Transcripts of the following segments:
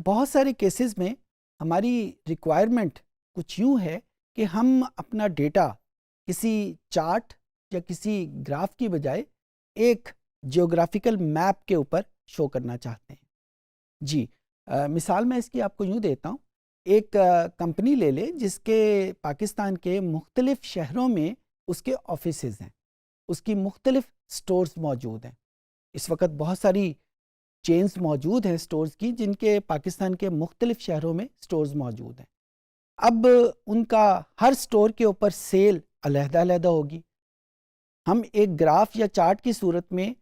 بہت سارے کیسز میں ہماری ریکوائرمنٹ کچھ یوں ہے کہ ہم اپنا ڈیٹا کسی چارٹ یا کسی گراف کی بجائے ایک جیوگرافیکل میپ کے اوپر شو کرنا چاہتے ہیں. جی مثال میں اس کی آپ کو یوں دیتا ہوں. ایک کمپنی لے لیں جس کے پاکستان کے مختلف شہروں میں اس کے آفیسز ہیں, اس کی مختلف سٹورز موجود ہیں. اس وقت بہت ساری چینز موجود ہیں سٹورز کی جن کے پاکستان کے مختلف شہروں میں سٹورز موجود ہیں. اب ان کا ہر سٹور کے اوپر سیل علیحدہ علیحدہ ہوگی. ہم ایک گراف یا چارٹ کی صورت میں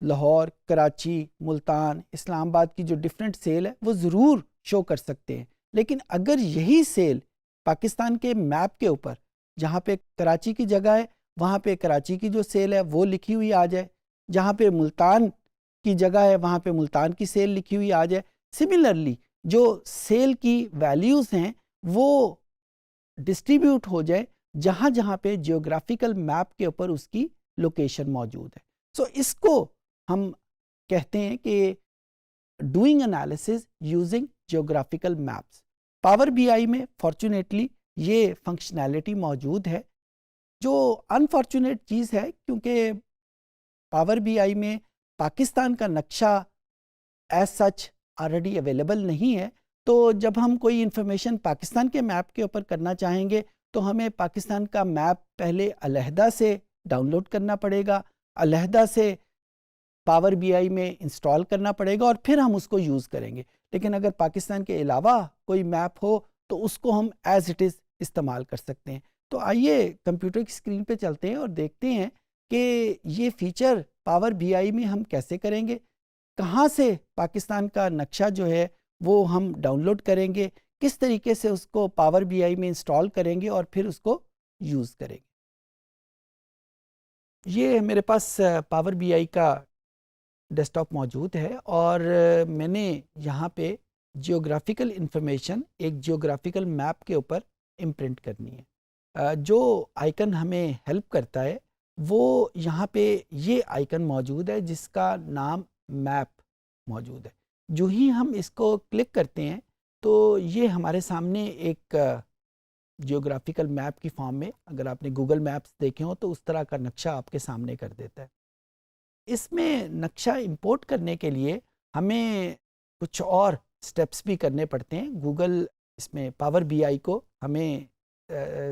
لاہور, کراچی, ملتان, اسلام آباد کی جو ڈیفرنٹ سیل ہے وہ ضرور شو کر سکتے ہیں, لیکن اگر یہی سیل پاکستان کے میپ کے اوپر جہاں پہ کراچی کی جگہ ہے وہاں پہ کراچی کی جو سیل ہے وہ لکھی ہوئی آ جائے, جہاں پہ ملتان کی جگہ ہے وہاں پہ ملتان کی سیل لکھی ہوئی آ جائے, سملرلی جو سیل کی ویلیوز ہیں وہ ڈسٹریبیوٹ ہو جائے جہاں جہاں پہ جیوگرافیکل میپ کے اوپر اس کی لوکیشن موجود ہے. سو اس کو ہم کہتے ہیں کہ doing analysis using geographical maps. Power B I میں فارچونیٹلی یہ فنکشنالٹی موجود ہے, جو انفارچونیٹ چیز ہے کیونکہ پاور بی آئی میں پاکستان کا نقشہ ایز سچ آلریڈی اویلیبل نہیں ہے. تو جب ہم کوئی انفارمیشن پاکستان کے میپ کے اوپر کرنا چاہیں گے تو ہمیں پاکستان کا میپ پہلے علیحدہ سے ڈاؤن لوڈ کرنا پڑے گا, علیحدہ سے پاور بی آئی میں انسٹال کرنا پڑے گا اور پھر ہم اس کو یوز کریں گے. لیکن اگر پاکستان کے علاوہ کوئی میپ ہو تو اس کو ہم ایز اٹ از استعمال کر سکتے ہیں. تو آئیے کمپیوٹر کی اسکرین پہ چلتے ہیں اور دیکھتے ہیں کہ یہ فیچر پاور بی آئی میں ہم کیسے کریں گے, کہاں سے پاکستان کا نقشہ جو ہے وہ ہم ڈاؤن لوڈ کریں گے, کس طریقے سے اس کو پاور بی آئی میں انسٹال کریں گے اور پھر اس کو یوز کریں گے. یہ میرے پاس پاور بی آئی کا ڈیسک ٹاپ موجود ہے اور میں نے یہاں پہ جیوگرافیکل انفارمیشن ایک جیوگرافیکل میپ کے اوپر امپرنٹ کرنی ہے. جو آئیکن ہمیں ہیلپ کرتا ہے وہ یہاں پہ یہ آئیکن موجود ہے جس کا نام میپ موجود ہے. جو ہی ہم اس کو کلک کرتے ہیں تو یہ ہمارے سامنے ایک جیوگرافیکل میپ کی فارم میں, اگر آپ نے گوگل میپس دیکھے ہوں تو اس طرح کا نقشہ آپ کے سامنے کر دیتا ہے. اس میں نقشہ امپورٹ کرنے کے لیے ہمیں کچھ اور سٹیپس بھی کرنے پڑتے ہیں. گوگل اس میں پاور بی آئی کو ہمیں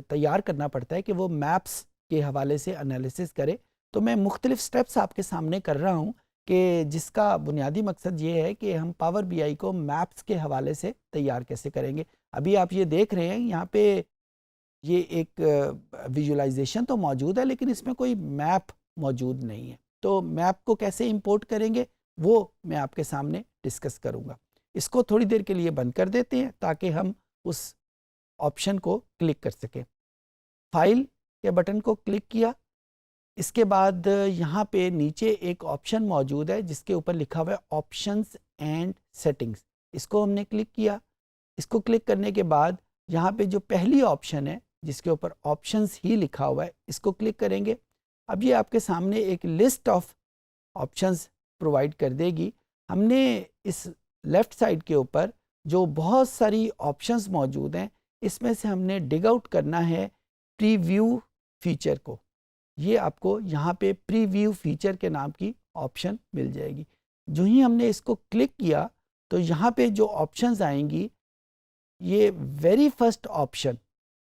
تیار کرنا پڑتا ہے کہ وہ میپس کے حوالے سے انالیسس کرے. تو میں مختلف سٹیپس آپ کے سامنے کر رہا ہوں کہ جس کا بنیادی مقصد یہ ہے کہ ہم پاور بی آئی کو میپس کے حوالے سے تیار کیسے کریں گے. ابھی آپ یہ دیکھ رہے ہیں یہاں پہ یہ ایک ویژولائزیشن تو موجود ہے لیکن اس میں کوئی میپ موجود نہیں ہے. تو میپ کو کیسے امپورٹ کریں گے وہ میں آپ کے سامنے ڈسکس کروں گا. اس کو تھوڑی دیر کے لیے بند کر دیتے ہیں تاکہ ہم اس آپشن کو کلک کر سکیں. فائل کے بٹن کو کلک کیا, اس کے بعد یہاں پہ نیچے ایک آپشن موجود ہے جس کے اوپر لکھا ہوا ہے آپشنز اینڈ سیٹنگز. اس کو ہم نے کلک کیا. اس کو کلک کرنے کے بعد یہاں پہ جو پہلی آپشن ہے جس کے اوپر آپشنز ہی لکھا ہوا ہے اس کو کلک کریں گے. اب یہ آپ کے سامنے ایک لسٹ آف آپشنز پرووائڈ کر دے گی. ہم نے اس لیفٹ سائڈ کے اوپر جو بہت ساری آپشنز موجود ہیں اس میں سے ہم نے ڈگ آؤٹ کرنا ہے پری ویو فیچر کو. یہ آپ کو یہاں پہ پری ویو فیچر کے نام کی آپشن مل جائے گی. جو ہی ہم نے اس کو کلک کیا تو یہاں پہ جو آپشنز آئیں گی یہ ویری فرسٹ آپشن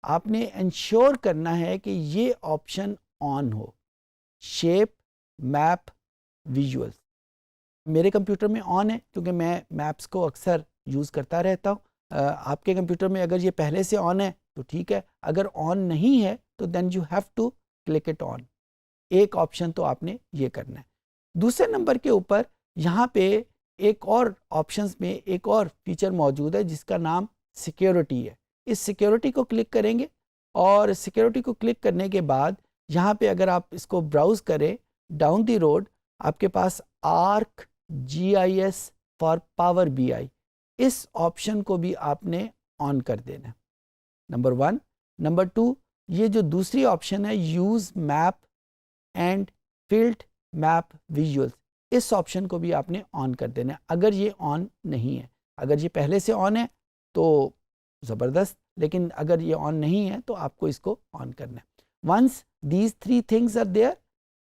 آپ نے انشور کرنا ہے کہ یہ option on who, shape map visuals. میرے کمپیوٹر میں آن ہے کیونکہ میں میپس کو اکثر یوز کرتا رہتا ہوں. آپ کے کمپیوٹر میں اگر یہ پہلے سے آن ہے تو ٹھیک ہے, اگر آن نہیں ہے تو then you have to click it on. ایک آپشن تو آپ نے یہ کرنا ہے. دوسرے نمبر کے اوپر یہاں پہ ایک اور آپشنز میں ایک اور فیچر موجود ہے جس کا نام سیکیورٹی ہے. اس سیکیورٹی کو کلک کریں گے اور سیکیورٹی کو کلک کرنے کے بعد یہاں پہ اگر آپ اس کو براؤز کریں ڈاؤن دی روڈ آپ کے پاس Arc G I S for power B I, اس آپشن کو بھی آپ نے آن کر دینا. نمبر 1. نمبر 2, یہ جو دوسری آپشن ہے use map and field map visuals, اس آپشن کو بھی آپ نے آن کر دینا اگر یہ آن نہیں ہے. اگر یہ پہلے سے آن ہے تو زبردست، لیکن اگر یہ آن نہیں ہے تو آپ کو اس کو آن کرنا ہے. Once these 3 things are there,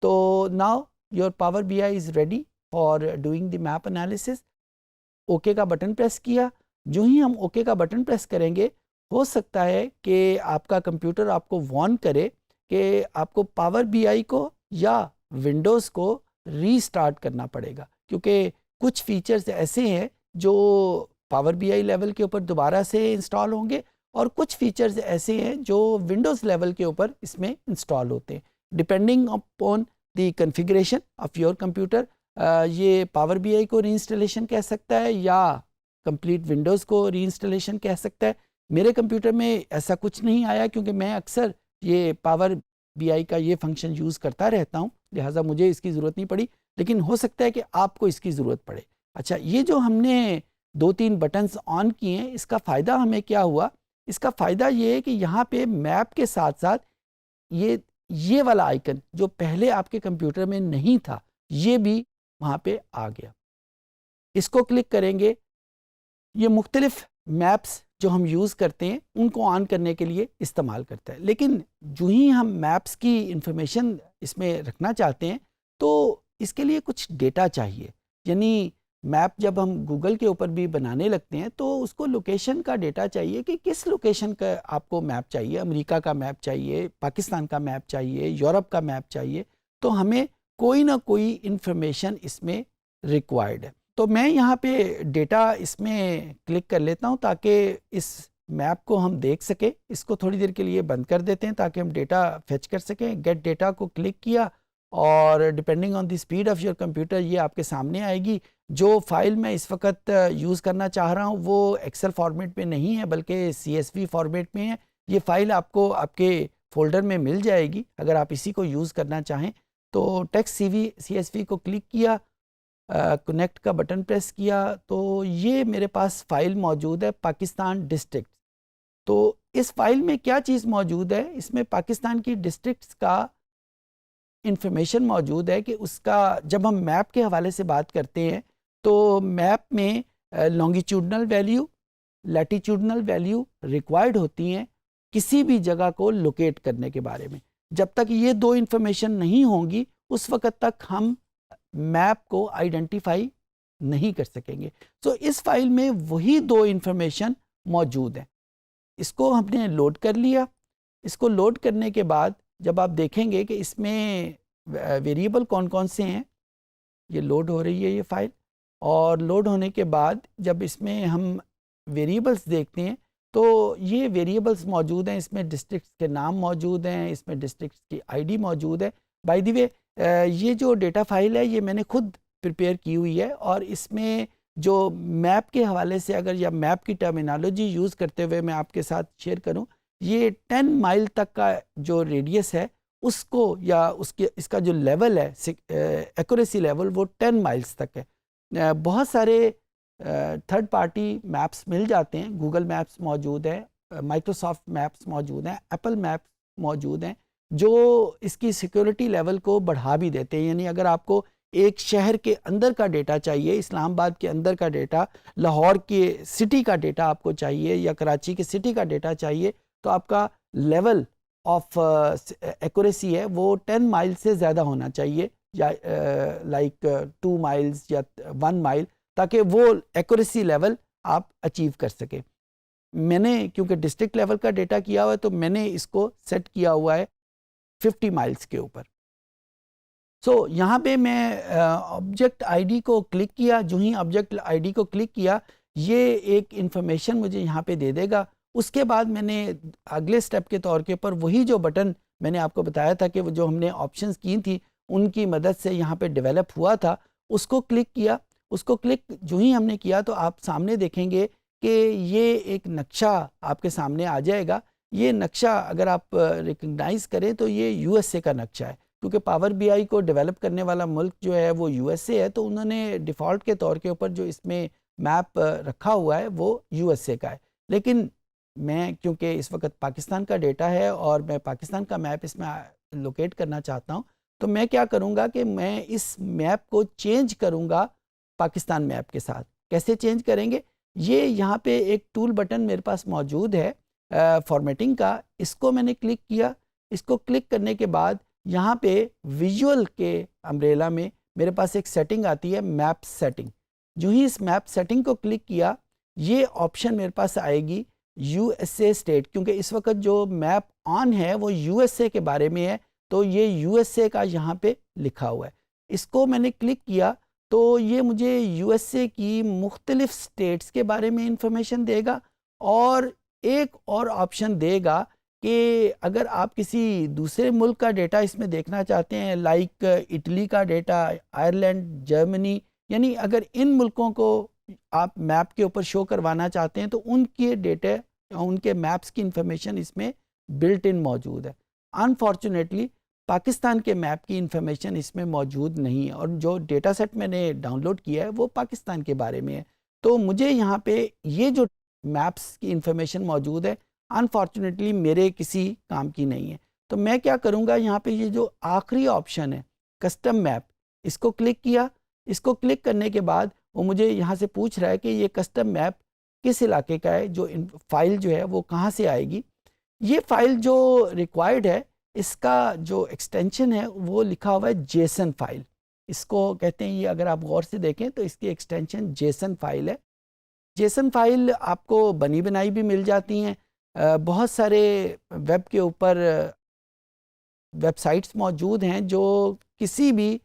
تو now your power B I is ready for doing the map analysis. Okay کا بٹن پریس کیا. جو ہی ہم اوکے کا بٹن پریس کریں گے ہو سکتا ہے کہ آپ کا کمپیوٹر آپ کو وارن کرے کہ آپ کو پاور بی آئی کو یا ونڈوز کو ری اسٹارٹ کرنا پڑے گا، کیونکہ کچھ فیچرز ایسے ہیں جو پاور بی آئی لیول کے اوپر دوبارہ سے انسٹال ہوں گے، اور کچھ فیچرز ایسے ہیں جو ونڈوز لیول کے اوپر اس میں انسٹال ہوتے ہیں. Depending upon the configuration of your computer یہ پاور بی آئی کو ری انسٹالیشن کہہ سکتا ہے یا کمپلیٹ ونڈوز کو ری انسٹالیشن کہہ سکتا ہے. میرے کمپیوٹر میں ایسا کچھ نہیں آیا کیونکہ میں اکثر یہ پاور بی آئی کا یہ فنکشن یوز کرتا رہتا ہوں، لہٰذا مجھے اس کی ضرورت نہیں پڑی، لیکن ہو سکتا ہے کہ آپ کو اس کی ضرورت پڑے. اچھا، یہ جو ہم نے 2-3 بٹنز آن کیے ہیں، اس کا فائدہ ہمیں کیا ہوا؟ اس کا فائدہ یہ ہے کہ یہاں پہ میپ کے ساتھ ساتھ یہ والا آئیکن جو پہلے آپ کے کمپیوٹر میں نہیں تھا یہ بھی وہاں پہ آ گیا. اس کو کلک کریں گے، یہ مختلف میپس جو ہم یوز کرتے ہیں ان کو آن کرنے کے لیے استعمال کرتا ہے. لیکن جو ہی ہم میپس کی انفارمیشن اس میں رکھنا چاہتے ہیں تو اس کے لیے کچھ ڈیٹا چاہیے. یعنی میپ جب ہم گوگل کے اوپر بھی بنانے لگتے ہیں تو اس کو لوکیشن کا ڈیٹا چاہیے کہ کس لوکیشن کا آپ کو میپ چاہیے. امریکہ کا میپ چاہیے، پاکستان کا میپ چاہیے، یورپ کا میپ چاہیے، تو ہمیں کوئی نہ کوئی انفارمیشن اس میں ریکوائرڈ ہے. تو میں یہاں پہ ڈیٹا اس میں کلک کر لیتا ہوں تاکہ اس میپ کو ہم دیکھ سکیں. اس کو تھوڑی دیر کے لیے بند کر دیتے ہیں تاکہ ہم ڈیٹا فیچ کر سکیں. گیٹ ڈیٹا کو کلک کیا اور depending on the speed of your computer یہ آپ کے سامنے آئے گی. جو فائل میں اس وقت یوز کرنا چاہ رہا ہوں وہ ایکسل فارمیٹ میں نہیں ہے بلکہ CSV فارمیٹ میں ہے. یہ فائل آپ کو آپ کے فولڈر میں مل جائے گی اگر آپ اسی کو یوز کرنا چاہیں. تو ٹیکسٹ CSV کو کلک کیا، کنیکٹ کا بٹن پریس کیا، تو یہ میرے پاس فائل موجود ہے پاکستان ڈسٹرکٹ. تو اس فائل میں کیا چیز موجود ہے؟ اس میں پاکستان کی ڈسٹرکٹس کا انفارمیشن موجود ہے کہ اس کا جب ہم میپ کے حوالے سے بات کرتے ہیں تو میپ میں لانگیٹیوڈنل ویلیو، لیٹیٹیوڈنل ویلیو ریکوائرڈ ہوتی ہیں کسی بھی جگہ کو لوکیٹ کرنے کے بارے میں. جب تک یہ 2 انفارمیشن نہیں ہوں گی اس وقت تک ہم میپ کو آئیڈینٹیفائی نہیں کر سکیں گے. تو اس فائل میں وہی 2 انفارمیشن موجود ہیں. اس کو ہم نے لوڈ کر لیا. اس کو لوڈ کرنے کے بعد جب آپ دیکھیں گے کہ اس میں ویریبل کون کون سے ہیں، یہ لوڈ ہو رہی ہے یہ فائل، اور لوڈ ہونے کے بعد جب اس میں ہم ویریبلس دیکھتے ہیں تو یہ ویریبلس موجود ہیں. اس میں ڈسٹرکٹس کے نام موجود ہیں، اس میں ڈسٹرکٹس کی ID موجود ہے. بائی دی وے یہ جو ڈیٹا فائل ہے یہ میں نے خود پریپیئر کی ہوئی ہے، اور اس میں جو میپ کے حوالے سے اگر یا میپ کی ٹرمینالوجی یوز کرتے ہوئے میں آپ کے ساتھ شیئر کروں، یہ 10 مائل تک کا جو ریڈیس ہے اس کو یا اس کا جو لیول ہے ایکوریسی لیول وہ 10 مائلز تک ہے. بہت سارے تھرڈ پارٹی میپس مل جاتے ہیں. گوگل میپس موجود ہے، مائکروسافٹ میپس موجود ہیں، ایپل میپس موجود ہیں جو اس کی سیکیورٹی لیول کو بڑھا بھی دیتے ہیں. یعنی اگر آپ کو ایک شہر کے اندر کا ڈیٹا چاہیے، اسلام آباد کے اندر کا ڈیٹا، لاہور کے سٹی کا ڈیٹا آپ کو چاہیے یا کراچی کے سٹی کا ڈیٹا چاہیے، تو آپ کا لیول آف ایکوریسی ہے وہ 10 مائل سے زیادہ ہونا چاہیے، یا لائک 2 مائلز یا 1 مائل، تاکہ وہ ایکوریسی لیول آپ اچیو کر سکیں. میں نے کیونکہ ڈسٹرکٹ لیول کا ڈیٹا کیا ہوا ہے تو میں نے اس کو سیٹ کیا ہوا ہے 50 مائلز کے اوپر. سو یہاں پہ میں آبجیکٹ ID کو کلک کیا. جو ہی آبجیکٹ ID کو کلک کیا یہ ایک انفارمیشن مجھے یہاں پہ دے دے گا. اس کے بعد میں نے اگلے سٹیپ کے طور کے اوپر وہی جو بٹن میں نے آپ کو بتایا تھا کہ وہ جو ہم نے آپشنز کی تھی ان کی مدد سے یہاں پہ ڈیولپ ہوا تھا، اس کو کلک کیا. اس کو کلک جو ہی ہم نے کیا تو آپ سامنے دیکھیں گے کہ یہ ایک نقشہ آپ کے سامنے آ جائے گا. یہ نقشہ اگر آپ ریکگنائز کریں تو یہ USA کا نقشہ ہے، کیونکہ پاور BI کو ڈیولپ کرنے والا ملک جو ہے وہ USA ہے، تو انہوں نے ڈیفالٹ کے طور کے اوپر جو اس میں میپ رکھا ہوا ہے وہ USA کا ہے. لیکن میں کیونکہ اس وقت پاکستان کا ڈیٹا ہے اور میں پاکستان کا میپ اس میں لوکیٹ کرنا چاہتا ہوں، تو میں کیا کروں گا کہ میں اس میپ کو چینج کروں گا پاکستان میپ کے ساتھ. کیسے چینج کریں گے؟ یہ یہاں پہ ایک ٹول بٹن میرے پاس موجود ہے فارمیٹنگ کا. اس کو میں نے کلک کیا. اس کو کلک کرنے کے بعد یہاں پہ ویژول کے امبریلا میں میرے پاس ایک سیٹنگ آتی ہے میپ سیٹنگ. جو ہی اس میپ سیٹنگ کو کلک کیا یہ آپشن میرے پاس آئے گی یو ایس اے اسٹیٹ, کیونکہ اس وقت جو میپ آن ہے وہ یو ایس اے کے بارے میں ہے, تو یہ یو ایس اے کا یہاں پہ لکھا ہوا ہے. اس کو میں نے کلک کیا تو یہ مجھے یو ایس اے کی مختلف اسٹیٹس کے بارے میں انفارمیشن دے گا, اور ایک اور آپشن دے گا کہ اگر آپ کسی دوسرے ملک کا ڈیٹا اس میں دیکھنا چاہتے ہیں, لائک اٹلی کا ڈیٹا, آئرلینڈ, جرمنی, یعنی اگر ان ملکوں کو آپ میپ کے اوپر شو کروانا چاہتے ہیں تو ان کے ڈیٹا, ان کے میپس کی انفارمیشن اس میں بلٹ ان موجود ہے. انفارچونیٹلی پاکستان کے میپ کی انفارمیشن اس میں موجود نہیں ہے, اور جو ڈیٹا سیٹ میں نے ڈاؤن لوڈ کیا ہے وہ پاکستان کے بارے میں ہے. تو مجھے یہاں پہ یہ جو میپس کی انفارمیشن موجود ہے انفارچونیٹلی میرے کسی کام کی نہیں ہے. تو میں کیا کروں گا, یہاں پہ یہ جو آخری آپشن ہے کسٹم میپ, اس کو کلک کیا. اس کو کلک کرنے کے بعد وہ مجھے یہاں سے پوچھ رہا ہے کہ یہ کسٹم میپ کس علاقے کا ہے, جو فائل جو ہے وہ کہاں سے آئے گی. یہ فائل جو ریکوائرڈ ہے اس کا جو ایکسٹینشن ہے وہ لکھا ہوا ہے جیسن فائل. اس کو کہتے ہیں, یہ اگر آپ غور سے دیکھیں تو اس کی ایکسٹینشن جیسن فائل ہے. جیسن فائل آپ کو بنی بنائی بھی مل جاتی ہیں. بہت سارے ویب کے اوپر ویب سائٹس موجود ہیں جو کسی بھی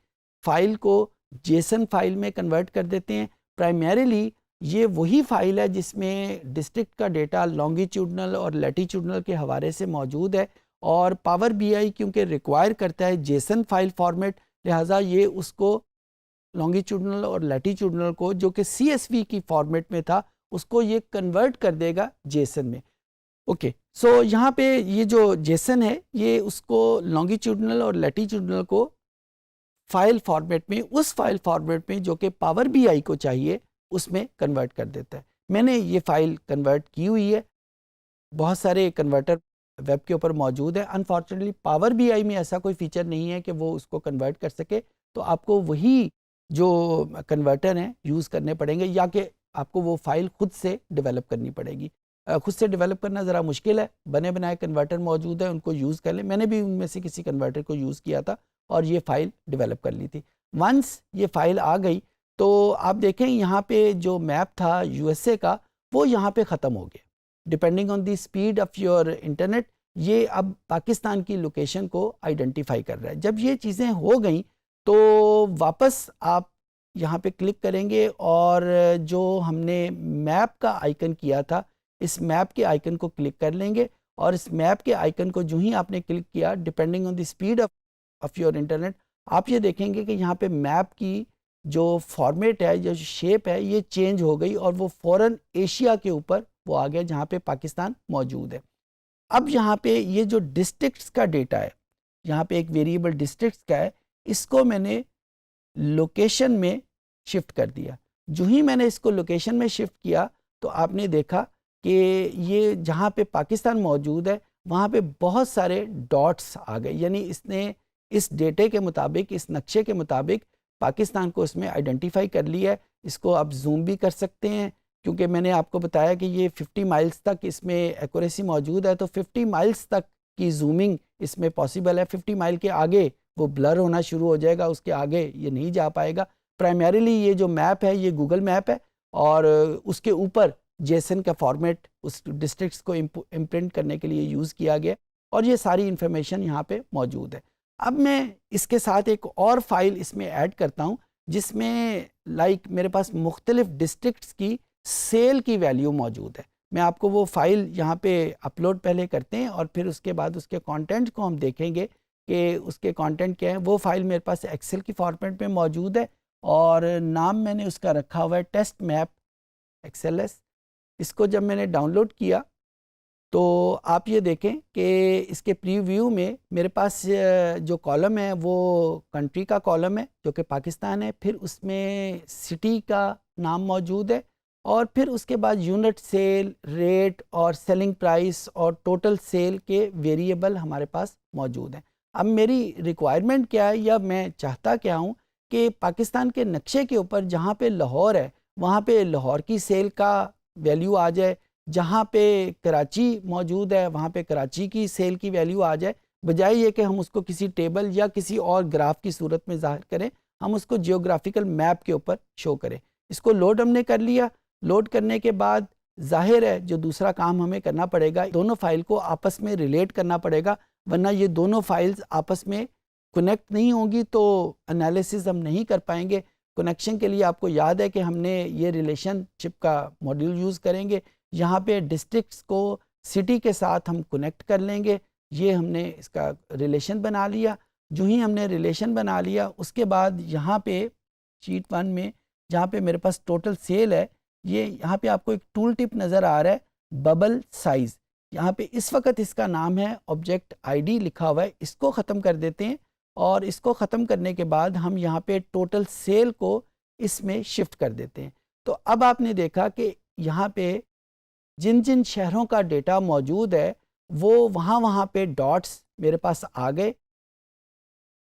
فائل کو جیسن فائل میں کنورٹ کر دیتے ہیں. پرائمیریلی یہ وہی فائل ہے جس میں ڈسٹرکٹ کا ڈیٹا لانگیٹیوڈنل اور لیٹیٹیوڈنل کے حوالے سے موجود ہے, اور پاور بی آئی کیونکہ ریکوائر کرتا ہے جیسن فائل فارمیٹ, لہٰذا یہ اس کو لانگیٹیوڈنل اور لیٹیٹیوڈنل کو جو کہ سی ایس وی کی فارمیٹ میں تھا اس کو یہ کنورٹ کر دے گا جیسن میں. اوکے, سو یہاں پہ یہ جو جیسن ہے یہ اس کو لانگیٹیوڈنل اور لیٹیٹیوڈنل کو فائل فارمیٹ میں, اس فائل فارمیٹ میں جو کہ پاور بی آئی کو چاہیے اس میں کنورٹ کر دیتا ہے. میں نے یہ فائل کنورٹ کی ہوئی ہے. بہت سارے کنورٹر ویب کے اوپر موجود ہے. انفارچونیٹلی پاور بی آئی میں ایسا کوئی فیچر نہیں ہے کہ وہ اس کو کنورٹ کر سکے, تو آپ کو وہی جو کنورٹر ہیں یوز کرنے پڑیں گے, یا کہ آپ کو وہ فائل خود سے ڈیولپ کرنی پڑے گی. خود سے ڈیولپ کرنا ذرا مشکل ہے, بنے بنائے کنورٹر موجود ہیں ان کو یوز کر لیں. میں نے بھی ان میں سے کسی کنورٹر کو یوز کیا تھا اور یہ فائل ڈیولپ کر لی تھی. ونس یہ فائل آ گئی تو آپ دیکھیں یہاں پہ جو میپ تھا یو ایس اے کا وہ یہاں پہ ختم ہو گیا. Depending on the speed of your internet یہ اب پاکستان کی لوکیشن کو آئیڈینٹیفائی کر رہا ہے. جب یہ چیزیں ہو گئیں تو واپس آپ یہاں پہ کلک کریں گے اور جو ہم نے میپ کا آئیکن کیا تھا اس میپ کے آئیکن کو کلک کر لیں گے, اور اس میپ کے آئیکن کو جو ہی آپ نے کلک کیا depending on the speed of your internet آپ یہ دیکھیں گے کہ یہاں پہ میپ کی جو فارمیٹ ہے, جو شیپ ہے یہ چینج ہو گئی, اور وہ فوراً ایشیا کے اوپر وہ آ گیا جہاں پہ پاکستان موجود ہے. اب یہاں پہ یہ جو ڈسٹرکٹس کا ڈیٹا ہے, یہاں پہ ایک ویریبل ڈسٹرکٹس کا ہے, اس کو میں نے لوکیشن میں شفٹ کر دیا. جو ہی میں نے اس کو لوکیشن میں شفٹ کیا تو آپ نے دیکھا کہ یہ جہاں پہ پاکستان موجود ہے وہاں پہ بہت سارے ڈاٹس آ گئے, یعنی اس نے اس ڈیٹے کے مطابق, اس نقشے کے مطابق پاکستان کو اس میں آئیڈینٹیفائی کر لیا ہے. اس کو آپ زوم بھی کر سکتے ہیں کیونکہ میں نے آپ کو بتایا کہ یہ 50 مائلز تک اس میں ایکوریسی موجود ہے, تو 50 مائلز تک کی زومنگ اس میں پاسبل ہے. 50 مائل کے آگے وہ بلر ہونا شروع ہو جائے گا, اس کے آگے یہ نہیں جا پائے گا. پرائمیریلی یہ جو میپ ہے یہ گوگل میپ ہے, اور اس کے اوپر جیسن کا فارمیٹ اس ڈسٹرکٹس کو امپرنٹ کرنے کے لیے یوز کیا گیا, اور یہ ساری انفارمیشن یہاں پہ موجود ہے. اب میں اس کے ساتھ ایک اور فائل اس میں ایڈ کرتا ہوں جس میں لائک میرے پاس مختلف ڈسٹرکٹس کی سیل کی ویلیو موجود ہے. میں آپ کو وہ فائل یہاں پہ اپلوڈ پہلے کرتے ہیں اور پھر اس کے بعد اس کے کانٹینٹ کو ہم دیکھیں گے کہ اس کے کانٹینٹ کیا ہے. وہ فائل میرے پاس ایکسل کی فارمیٹ میں موجود ہے اور نام میں نے اس کا رکھا ہوا ہے ٹیسٹ میپ ایکسل ایس. اس کو جب میں نے ڈاؤن لوڈ کیا تو آپ یہ دیکھیں کہ اس کے پری ویو میں میرے پاس جو کالم ہے وہ کنٹری کا کالم ہے جو کہ پاکستان ہے, پھر اس میں سٹی کا نام موجود ہے, اور پھر اس کے بعد یونٹ سیل, ریٹ اور سیلنگ پرائس اور ٹوٹل سیل کے ویریبل ہمارے پاس موجود ہیں. اب میری ریکوائرمنٹ کیا ہے یا میں چاہتا کیا ہوں کہ پاکستان کے نقشے کے اوپر جہاں پہ لاہور ہے وہاں پہ لاہور کی سیل کا ویلیو آ جائے، جہاں پہ کراچی موجود ہے وہاں پہ کراچی کی سیل کی ویلیو آ جائے، بجائے یہ کہ ہم اس کو کسی ٹیبل یا کسی اور گراف کی صورت میں ظاہر کریں، ہم اس کو جیوگرافیکل میپ کے اوپر شو کریں۔ اس کو لوڈ ہم نے کر لیا، لوڈ کرنے کے بعد ظاہر ہے جو دوسرا کام ہمیں کرنا پڑے گا، دونوں فائل کو آپس میں ریلیٹ کرنا پڑے گا، ورنہ یہ دونوں فائلز آپس میں کنیکٹ نہیں ہوں گی تو انالیسز ہم نہیں کر پائیں گے۔ کنیکشن کے لیے آپ کو یاد ہے کہ ہم نے یہ ریلیشن شپ کا ماڈیول یوز کریں گے، یہاں پہ ڈسٹرکٹس کو سٹی کے ساتھ ہم کنیکٹ کر لیں گے، یہ ہم نے اس کا ریلیشن بنا لیا۔ جو ہی ہم نے ریلیشن بنا لیا اس کے بعد یہاں پہ شیٹ 1 میں جہاں پہ میرے پاس ٹوٹل سیل ہے، یہ یہاں پہ آپ کو ایک ٹول ٹپ نظر آ رہا ہے ببل سائز، یہاں پہ اس وقت اس کا نام ہے آبجیکٹ آئی ڈی لکھا ہوا ہے، اس کو ختم کر دیتے ہیں، اور اس کو ختم کرنے کے بعد ہم یہاں پہ ٹوٹل سیل کو اس میں شفٹ کر دیتے ہیں۔ تو اب آپ نے دیکھا کہ یہاں پہ جن جن شہروں کا ڈیٹا موجود ہے وہ وہاں پہ ڈاٹس میرے پاس آ گئے۔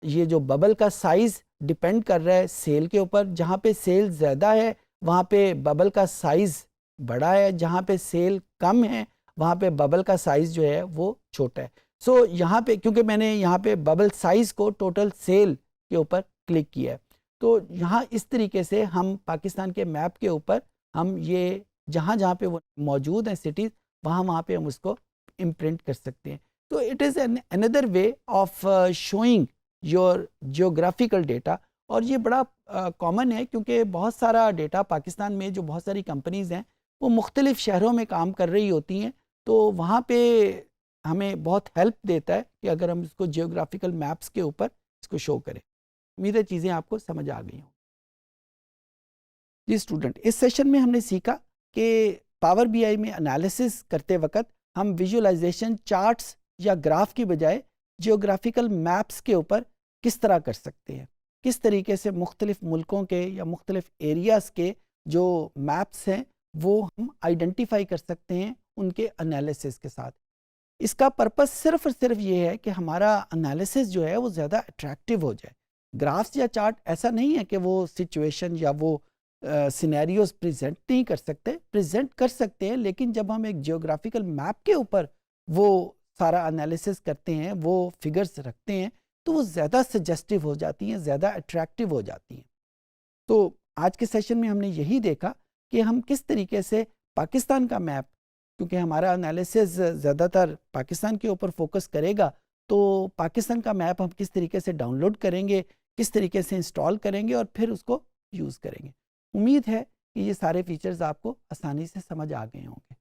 یہ جو ببل کا سائز ڈیپینڈ کر رہا ہے سیل کے اوپر، جہاں پہ سیل زیادہ ہے وہاں پہ ببل کا سائز بڑا ہے، جہاں پہ سیل کم ہے وہاں پہ ببل کا سائز جو ہے وہ چھوٹا ہے۔ سو یہاں پہ کیونکہ میں نے یہاں پہ ببل سائز کو ٹوٹل سیل کے اوپر کلک کیا ہے، تو یہاں اس طریقے سے ہم پاکستان کے میپ کے اوپر ہم یہ جہاں جہاں پہ وہ موجود ہیں سٹیز وہاں پہ ہم اس کو امپرنٹ کر سکتے ہیں۔ تو it is another way of showing your geographical data, اور یہ بڑا کامن ہے کیونکہ بہت سارا ڈیٹا پاکستان میں جو بہت ساری کمپنیز ہیں وہ مختلف شہروں میں کام کر رہی ہوتی ہیں، تو وہاں پہ ہمیں بہت ہیلپ دیتا ہے کہ اگر ہم اس کو جیوگرافیکل میپس کے اوپر اس کو شو کریں۔ امید ہے چیزیں آپ کو سمجھ آ گئی ہوں۔ جی اسٹوڈنٹ، اس سیشن میں ہم نے سیکھا کہ پاور بی آئی میں انالیسس کرتے وقت ہم ویژولائزیشن چارٹس یا گراف کی بجائے جیوگرافیکل میپس کے اوپر کس طرح کر سکتے ہیں، کس طریقے سے مختلف ملکوں کے یا مختلف ایریاز کے جو میپس ہیں وہ ہم آئیڈینٹیفائی کر سکتے ہیں ان کے انالیسس کے ساتھ۔ اس کا پرپس صرف اور صرف یہ ہے کہ ہمارا انالیسس جو ہے وہ زیادہ اٹریکٹیو ہو جائے۔ گرافس یا چارٹ ایسا نہیں ہے کہ وہ سچویشن یا وہ سینیریوز پریزنٹ نہیں کر سکتے، پریزنٹ کر سکتے ہیں، لیکن جب ہم ایک جیوگرافیکل میپ کے اوپر وہ سارا انالیسس کرتے ہیں، وہ فگرز رکھتے ہیں، تو وہ زیادہ سجیسٹیو ہو جاتی ہیں، زیادہ اٹریکٹیو ہو جاتی ہیں۔ تو آج کے سیشن میں ہم نے یہی دیکھا کہ ہم کس طریقے سے پاکستان کا میپ، کیونکہ ہمارا انالیسس زیادہ تر پاکستان کے اوپر فوکس کرے گا، تو پاکستان کا میپ ہم کس طریقے سے ڈاؤن لوڈ کریں گے، کس طریقے سے انسٹال کریں گے اور پھر اس کو یوز کریں گے۔ امید ہے کہ یہ سارے فیچرز آپ کو آسانی سے سمجھ آ گئے ہوں گے۔